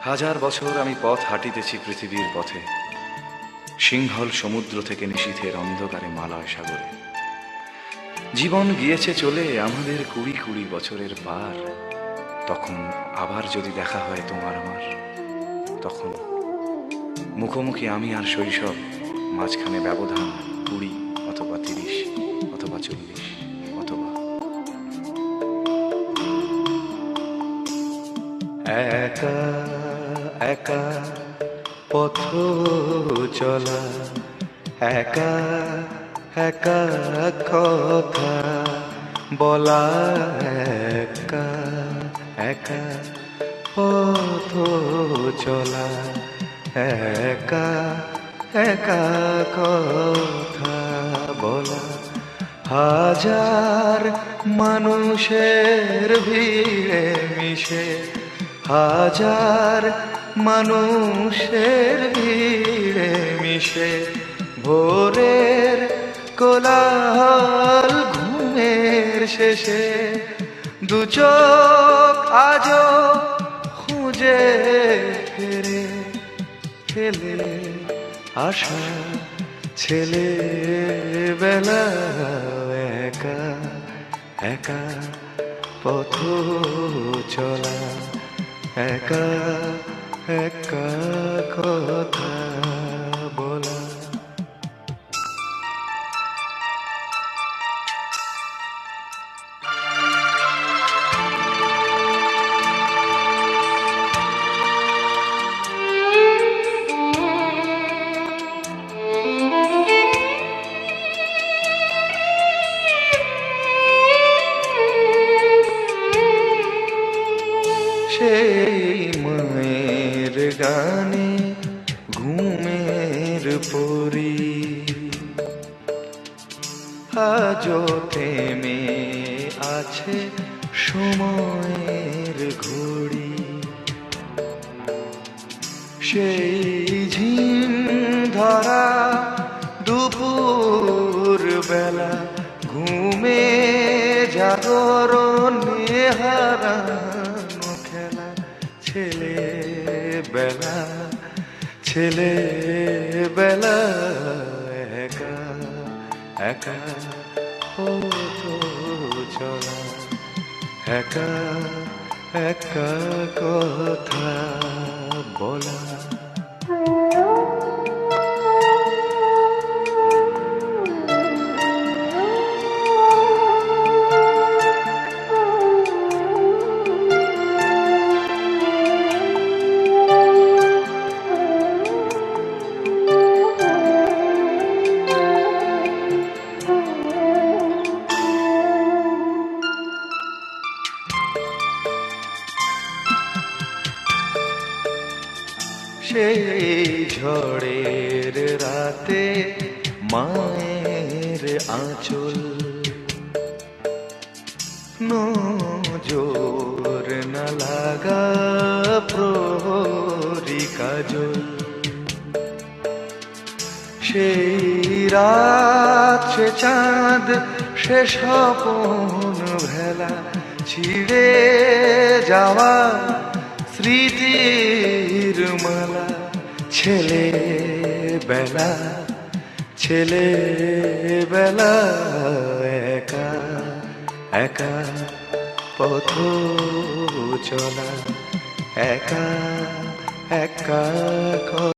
হাজার বছর আমি পথ হাঁটিতেছি পৃথিবীর পথে, সিংহল সমুদ্র থেকে নিশীথের অন্ধকারে মালয় সাগরে। জীবন গিয়েছে চলে আমাদের কুড়ি কুড়ি বছরের পার। তখন আবার যদি দেখা হয় তোমার আমার, তখন মুখোমুখি আমি আর শৈশব, মাঝখানে ব্যবধান 20 অথবা 30 অথবা 40 অথবা একা একা পথ চলা, একা একা কথা বলা, একা একা পথ চলা, একা একা কথা বলা। হাজার মানুষের ভিড়ে মিশে, হাজার মানুষের ভিড়ে মিশে, ভোরের কোলাহল ঘুমের শেষে দু চোখ আজও খুঁজে ফেরে ফেলে আসা ছেলেবেলা। একা একা পথ চলা, একা একা কথা বলা। সেই মায়ের গানে ঘুমের পরি আজও থেমে আছে সময়ের ঘড়ি। সেই ঝিম ধরা দুপুর বেলা ঘুমে জাগরণে হারানো খেলা। ছেলেবেলা ছেলেবেলা, একা একা পথ চলা, একা একা কথা বলা। সেই ঝড়ের রাতে মায়ের আঁচল, নজর না লাগা প্রহরী কাজল। সেই রাত সে চাঁদ সে স্বপন ভেলা, ছিঁড়ে যাওয়া স্মৃতির মালা। ছেলেবেলা ছেলেবেলা, একা একা পথ চলা, একা একা